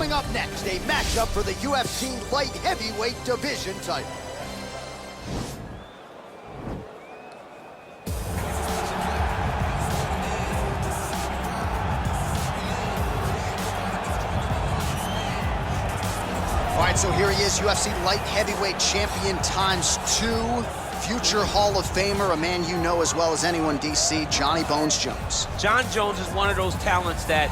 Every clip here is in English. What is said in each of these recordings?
Coming up next, a matchup for the UFC light heavyweight division title. All right, so here he is, UFC light heavyweight champion ×2. Future Hall of Famer, a man you know as well as anyone, DC, Johnny Bones Jones. John Jones is one of those talents that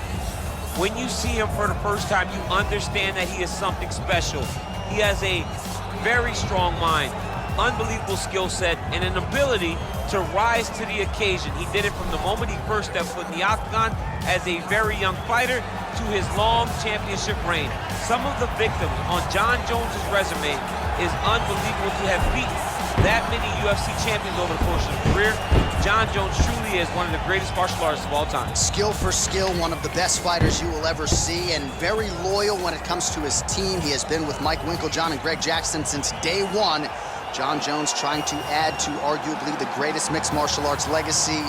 when you see him for the first time, you understand that he is something special. He has a very strong mind, unbelievable skill set, and an ability to rise to the occasion. He did it from the moment he first stepped foot in the octagon as a very young fighter to his long championship reign. Some of the victims on John Jones's resume is unbelievable to have beaten that many UFC champions over the course of his career. John Jones truly is one of the greatest martial artists of all time. Skill for skill, one of the best fighters you will ever see, and very loyal when it comes to his team. He has been with Mike Winkeljohn and Greg Jackson since day one. John Jones trying to add to arguably the greatest mixed martial arts legacy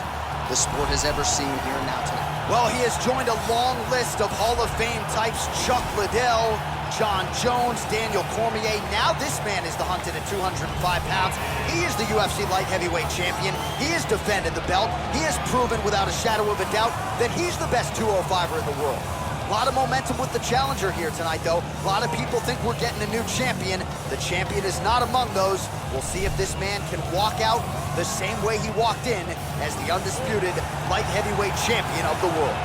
the sport has ever seen here now tonight. Well, he has joined a long list of Hall of Fame types: Chuck Liddell, John Jones, Daniel Cormier. Now this man is the hunted at 205 pounds. He is the UFC light heavyweight champion. He has defended the belt. He has proven without a shadow of a doubt that he's the best 205er in the world. A lot of momentum with the challenger here tonight, though. A lot of people think we're getting a new champion. The champion is not among those. We'll see if this man can walk out the same way he walked in as the undisputed light heavyweight champion of the world.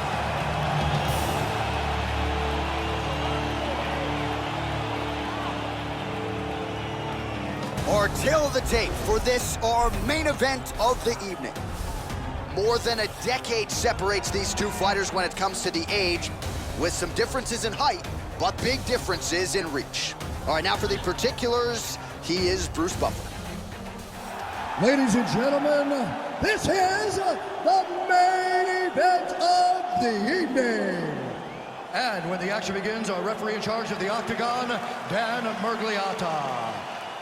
Our tail of the tape for this, our main event of the evening. More than a decade separates these two fighters when it comes to the age, with some differences in height, but big differences in reach. All right, now for the particulars, he is Bruce Buffer. Ladies and gentlemen, this is the main event of the evening. And when the action begins, our referee in charge of the Octagon, Dan Murgliata.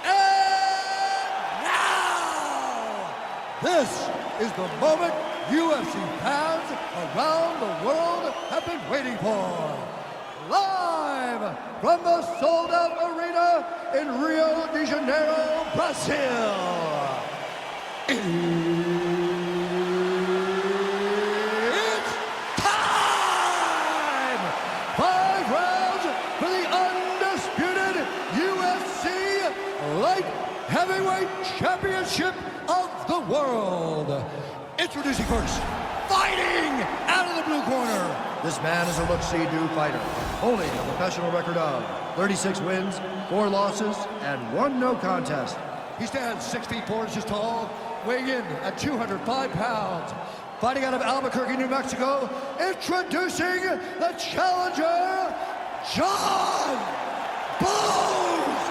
And now, this is the moment UFC fans around the world have been waiting for. Live from the sold-out arena in Rio de Janeiro, Brazil. It's time! 5 rounds for the undisputed UFC Light Heavyweight Championship of the world. Introducing first, fighting out of the blue corner. This man is a look-see-do fighter, holding a professional record of 36 wins, 4 losses, and 1 no contest. He stands 6 feet 4 inches tall, weighing in at 205 pounds. Fighting out of Albuquerque, New Mexico, introducing the challenger, John Bones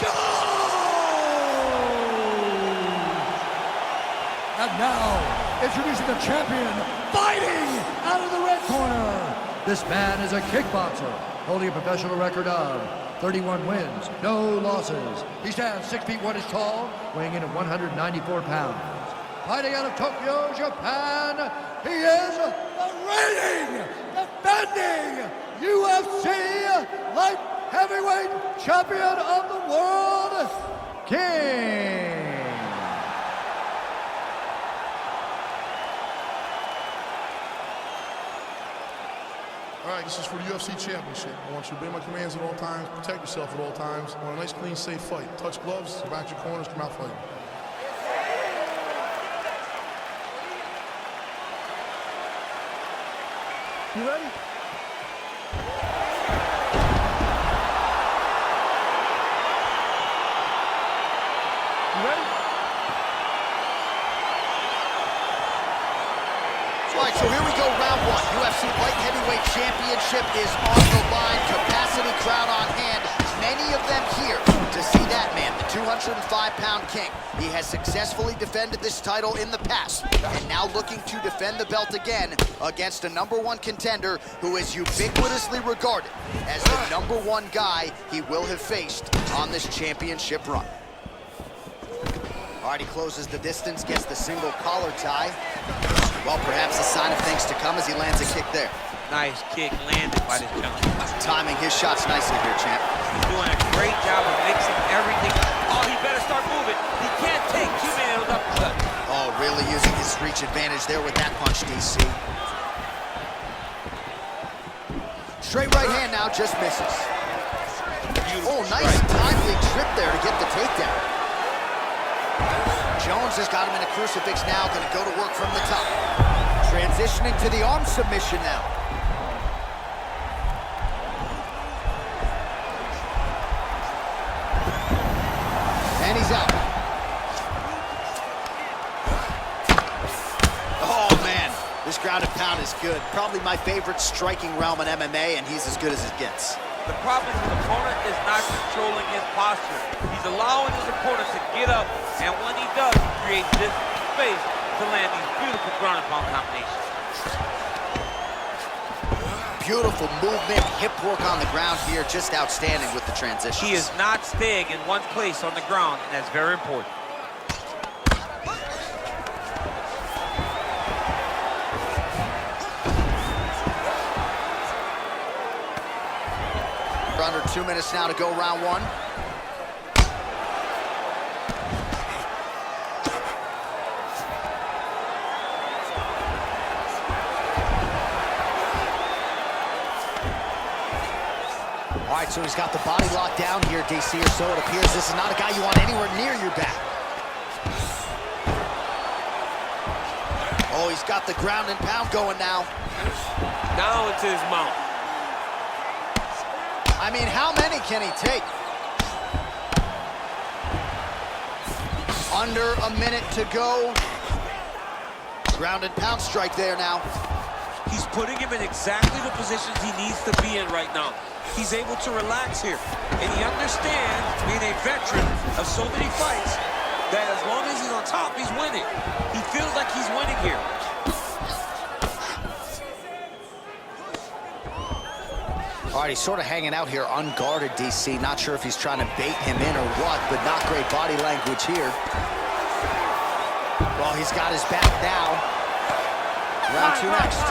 Jones! And now, introducing the champion, fighting out of the red corner. This man is a kickboxer, holding a professional record of 31 wins, no losses. He stands 6 feet 1 inches tall, weighing in at 194 pounds. Fighting out of Tokyo, Japan, he is the reigning, defending UFC light heavyweight champion of the world, King. All right, this is for the UFC Championship. I want you to obey my commands at all times, protect yourself at all times. I want a nice, clean, safe fight. Touch gloves, back your corners, come out fighting. You ready? You ready? All right, so here we go, round 1. UFC Light Heavyweight Championship is on the line. Capacity crowd on hand. Many of them here to see that man, the 205-pound king. He has successfully defended this title in the past, and now looking to defend the belt again against a #1 contender who is ubiquitously regarded as the #1 guy he will have faced on this championship run. All right, he closes the distance, gets the single collar tie. Well, perhaps a sign of things to come as he lands a kick there. Nice kick landed by this gentleman. Timing his shots nicely here, champ. He's doing a great job of mixing everything. Oh, he better start moving. He can't take too many of those uppercuts. Oh, really using his reach advantage there with that punch, DC. Straight right hand now, just misses. Beautiful Oh, nice strike. timely trip there to get the takedown. Jones has got him in a crucifix now, gonna go to work from the top. Transitioning to the arm submission now. And he's out. Oh, man. This ground and pound is good. Probably my favorite striking realm in MMA, and he's as good as it gets. The problem is his opponent is not controlling his posture. He's allowing his opponent to get up, and when he does, he creates this space to land these beautiful ground and pound combinations. Beautiful movement, hip work on the ground here, just outstanding with the transitions. He is not staying in one place on the ground, and that's very important. Under 2 minutes now to go, round one. All right, so he's got the body locked down here, DC, or so it appears. This is not a guy you want anywhere near your back. Oh, he's got the ground and pound going now. Now into his mount. I mean, how many can he take? Under a minute to go. Ground and pound strike there now. He's putting him in exactly the positions he needs to be in right now. He's able to relax here. And he understands, being a veteran of so many fights, that as long as he's on top, he's winning. He feels like he's winning here. All right, he's sort of hanging out here unguarded, DC. Not sure if he's trying to bait him in or what, but not great body language here. Well, he's got his back now. Round two next.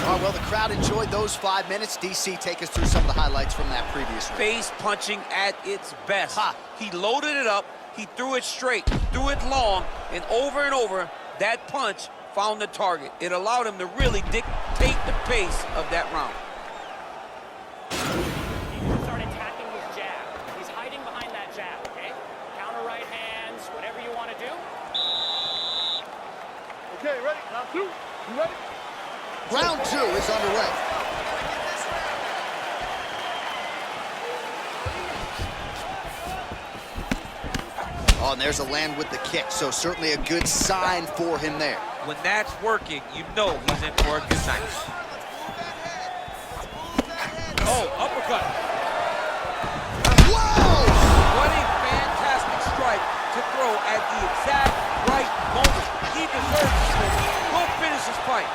All right, well, the crowd enjoyed those 5 minutes. DC, take us through some of the highlights from that previous round. Face punching at its best. Ha. He loaded it up, he threw it straight, threw it long, and over, that punch found the target. It allowed him to really dictate the pace of that round. He can start attacking his jab. He's hiding behind that jab, okay? Counter right hands, whatever you want to do. Okay, ready? Round two. You ready? Round two is underway. Oh, and there's a land with the kick, so certainly a good sign for him there. When that's working, you know he's in for a good night. Oh, uppercut. Whoa! What a fantastic strike to throw at the exact right moment. He deserves this. Go finish his fight.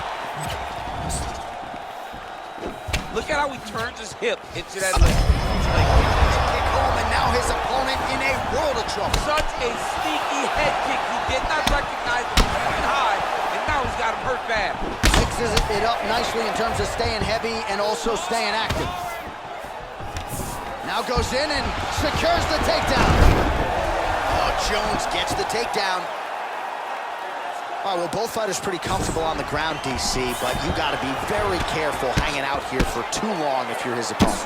Look at how he turns his hip into that leg. Kick home, and now his opponent in a world of trouble. Such a sneaky head kick. He did not recognize him coming high, and now he's got him hurt bad. Mixes it up nicely in terms of staying heavy and also staying active. Now goes in and secures the takedown. Oh, Jones gets the takedown. All right, well, both fighters pretty comfortable on the ground, DC, but you got to be very careful hanging out here for too long if you're his opponent.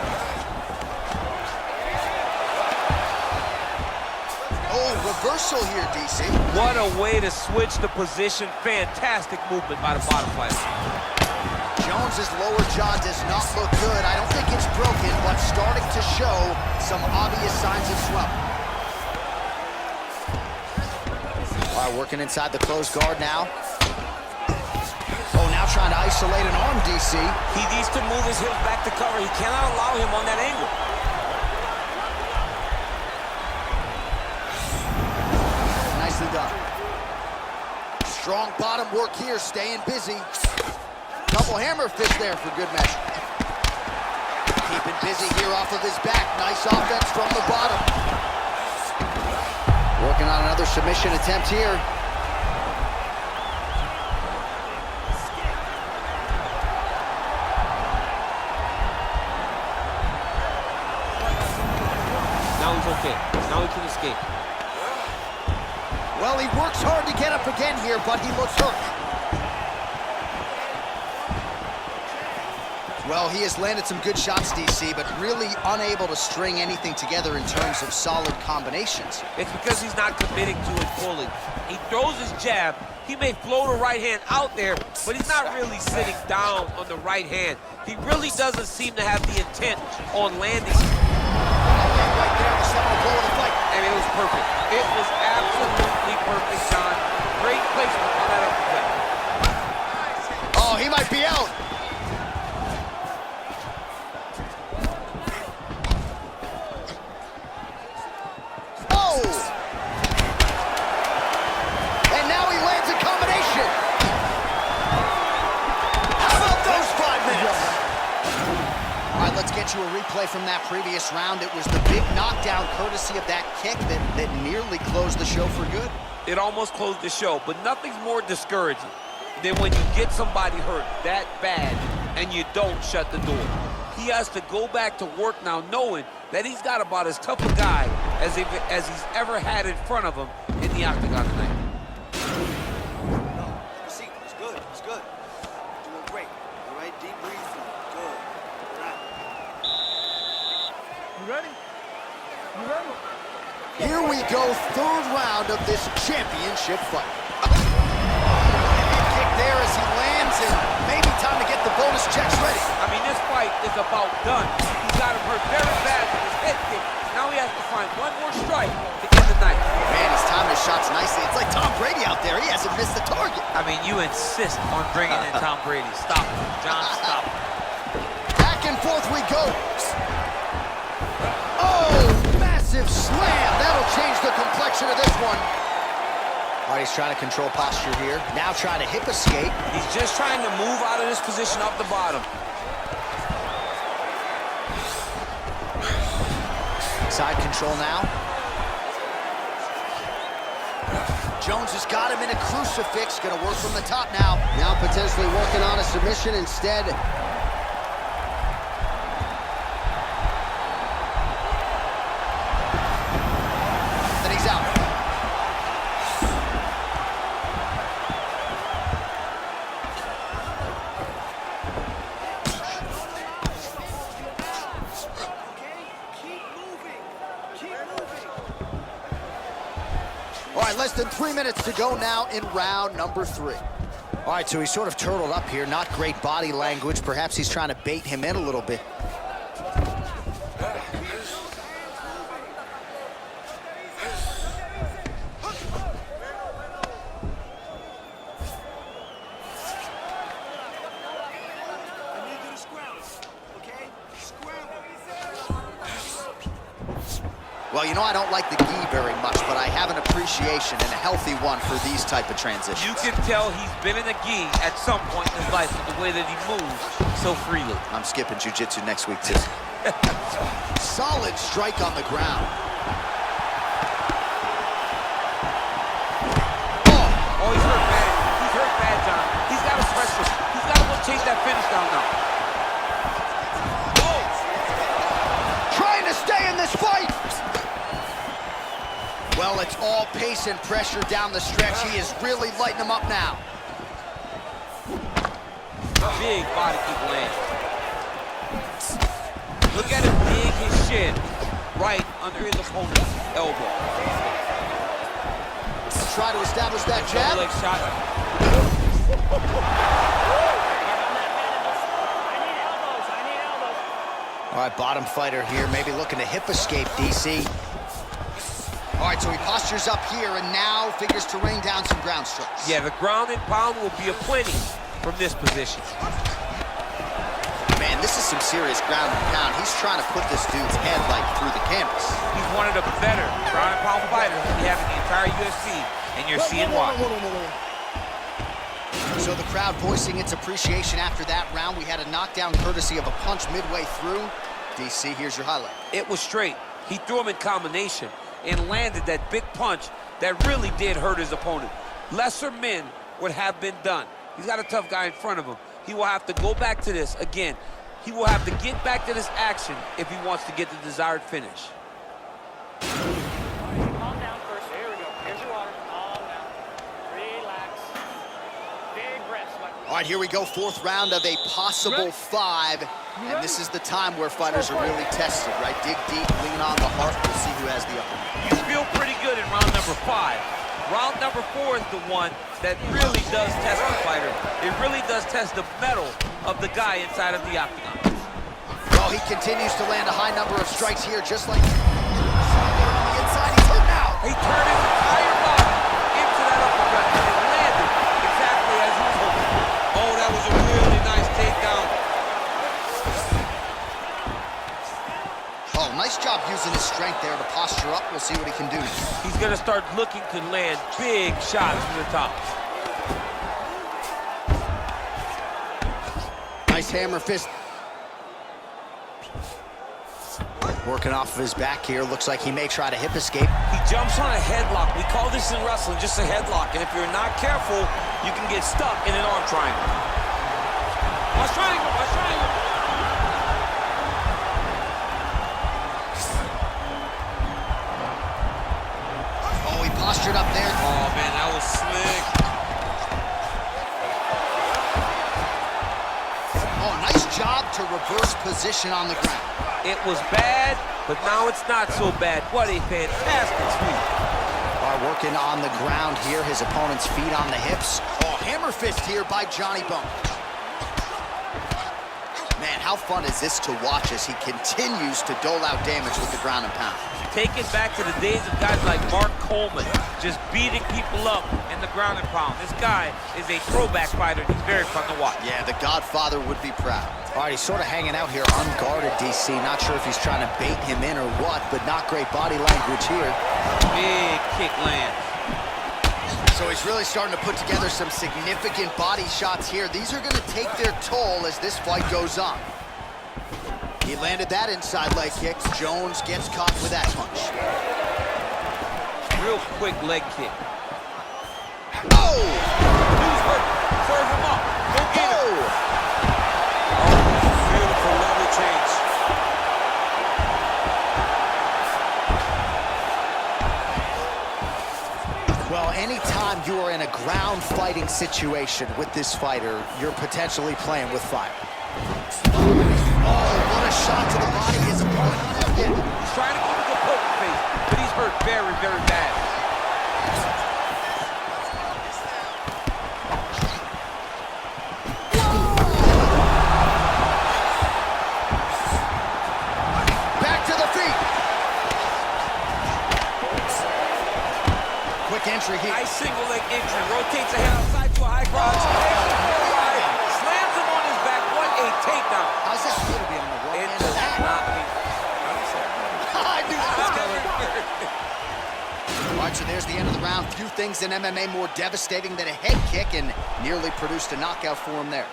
Oh, reversal here, DC. What a way to switch the position. Fantastic movement by the bottom fighter. Jones's lower jaw does not look good. I don't think it's broken, but starting to show some obvious signs of swelling. All right, working inside the closed guard now. Oh, now trying to isolate an arm, DC. He needs to move his hips back to cover. He cannot allow him on that angle. Nicely done. Strong bottom work here, staying busy. Double hammer fist there for good measure. Keeping busy here off of his back. Nice offense from the bottom. Working on another submission attempt here. Now he's okay. Now he can escape. Well, he works hard to get up again here, but he looks hurt. Well, he has landed some good shots, DC, but really unable to string anything together in terms of solid combinations. It's because he's not committing to it fully. He throws his jab. He may float a right hand out there, but he's not really sitting down on the right hand. He really doesn't seem to have the intent on landing. Right there, the seminal blow of the fight. And it was perfect. It was absolutely perfect, John. Great placement on that uppercut. Oh, he might be out. Oh! And now he lands a combination. How about those 5 minutes? All right, let's get you a replay from that previous round. It was the big knockdown courtesy of that kick that nearly closed the show for good. It almost closed the show, but nothing's more discouraging than when you get somebody hurt that bad and you don't shut the door. He has to go back to work now knowing that he's got about as tough a guy as he's ever had in front of him in the octagon tonight. See, it's good, it's good. Doing great. All right, deep breathing. Good. Right. You ready? You ready? Here we go, third round of this championship fight. Kick there as he lands, and maybe time to get the bonus checks ready. I mean, this fight is about done. He's got him hurt very bad with his head kick. Now he has to find one more strike to end the night. Man, he's timing his shots nicely. It's like Tom Brady out there. He hasn't missed the target. I mean, you insist on bringing in Tom Brady. Stop it, John, stop it. Back and forth we go. Oh, massive slam. That'll change the complexion of this one. All right, he's trying to control posture here. Now trying to hip escape. He's just trying to move out of this position off the bottom. Side control now. Jones has got him in a crucifix. Gonna work from the top now. Now potentially working on a submission instead. Then he's out. All right, less than 3 minutes to go now in round number 3. All right, so he's sort of turtled up here. Not great body language. Perhaps he's trying to bait him in a little bit. Well, you know, I don't like the gi very much, but I have an appreciation and a healthy one for these type of transitions. You can tell he's been in the gi at some point in his life with the way that he moves so freely. I'm skipping jiu-jitsu next week, too. Solid strike on the ground. Oh, he's hurt bad. He's hurt bad, John. He's got to press him. He's got to go chase that finish down now. Oh! Trying to stay in this fight! Well, it's all pace and pressure down the stretch. He is really lighting them up now. Big body kick land. Look at him dig his shin right under his opponent's elbow. Try to establish that jab. Leg shot. I need elbows. All right, bottom fighter here, maybe looking to hip escape, DC. All right, so he postures up here and now figures to rain down some ground strikes. Yeah, the ground and pound will be aplenty from this position. Man, this is some serious ground and pound. He's trying to put this dude's head like through the canvas. He's one of the better ground and pound fighters we have in the entire UFC, and you're seeing why. So the crowd voicing its appreciation after that round. We had a knockdown courtesy of a punch midway through. DC, here's your highlight. It was straight. He threw him in combination. and landed that big punch that really did hurt his opponent. Lesser men would have been done. He's got a tough guy in front of him. He will have to go back to this again. He will have to get back to this action if he wants to get the desired finish. Calm down first. Here we go. Here's your water. Calm down. Relax. Big breaths. All right, here we go, fourth round of a possible 5. And this is the time where fighters are really tested, right? Dig deep, lean on the heart. We'll see who has the upper hand. You feel pretty good in round number 5. Round number 4 is the one that really does test the fighter. It really does test the mettle of the guy inside of the octagon. Well, he continues to land a high number of strikes here, just like on the inside. He's hurt now. He turned his entire body into that uppercut, and it landed exactly as he was hoping. Oh, that was a really nice takedown. Oh, nice job using his strength there to posture up. We'll see what he can do. He's going to start looking to land big shots from the top. Nice hammer fist. Working off of his back here. Looks like he may try to hip escape. He jumps on a headlock. We call this in wrestling just a headlock. And if you're not careful, you can get stuck in an arm triangle. Watch triangle, watch triangle. Oh, he postured up there. Oh, man, that was slick. Oh, nice job to reverse position on the ground. It was bad, but now it's not so bad. What a fantastic sweep. All right, working on the ground here. His opponent's feet on the hips. Oh, hammer fist here by Johnny Bone. Man, how fun is this to watch as he continues to dole out damage with the ground and pound. Take it back to the days of guys like Mark Coleman, just beating people up in the ground and pound. This guy is a throwback fighter. He's very fun to watch. Yeah, the Godfather would be proud. All right, he's sort of hanging out here unguarded, DC. Not sure if he's trying to bait him in or what, but not great body language here. Big kick lands. So he's really starting to put together some significant body shots here. These are going to take their toll as this fight goes on. He landed that inside leg kick. Jones gets caught with that punch. Real quick leg kick. Oh! Dude's hurt. Serve him up. Go get him. Oh, beautiful level change. Well, anytime you are in a ground fighting situation with this fighter, you're potentially playing with fire. Oh, what a shot to the body. His opponent on him. He's trying to keep the poker face, but he's hurt very, very bad. Back to the feet. Quick entry here. Nice single leg entry. Rotates the head outside to a high cross. Slams him on his back. What a takedown. How's that feel to be on the wrong It end of does that? not I knew that was coming. All right, so there's the end of the round. Few things in MMA more devastating than a head kick, and nearly produced a knockout for him there.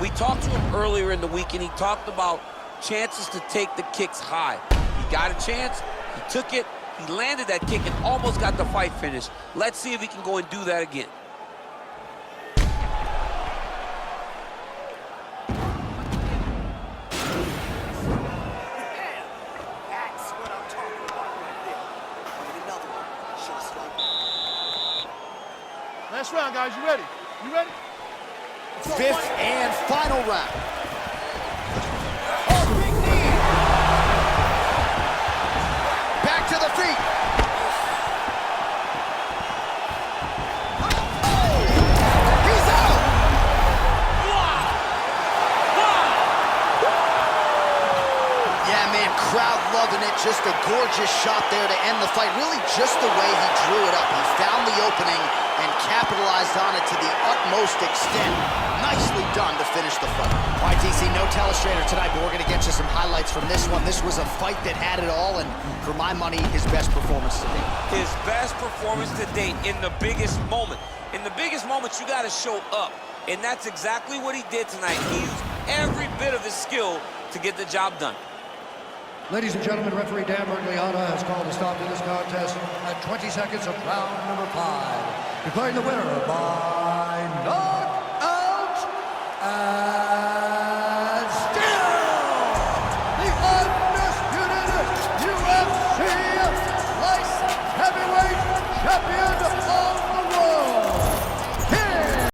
We talked to him earlier in the week, and he talked about chances to take the kicks high. He got a chance. He took it. He landed that kick and almost got the fight finished. Let's see if he can go and do that again. That's what I'm talking about right there. Need another one. Just like that. Last round, guys. You ready? You ready? Fifth and final round. Oh, big knee. Back to the feet. Oh, he's out. Yeah, man, crowd loving it. Just a gorgeous shot there to end the fight. Really just the way he drew it up. He found the opening and capitalized on it to the utmost extent. Nicely done to finish the fight. All right, DC, no telestrator tonight, but we're going to get you some highlights from this one. This was a fight that had it all, and for my money, his best performance to date. His best performance to date in the biggest moment. In the biggest moments, you got to show up, and that's exactly what he did tonight. He used every bit of his skill to get the job done. Ladies and gentlemen, referee Dan Bergliana has called a stop to this contest at 20 seconds of round number 5. Declaring the winner by knockout and still the undisputed UFC light heavyweight champion.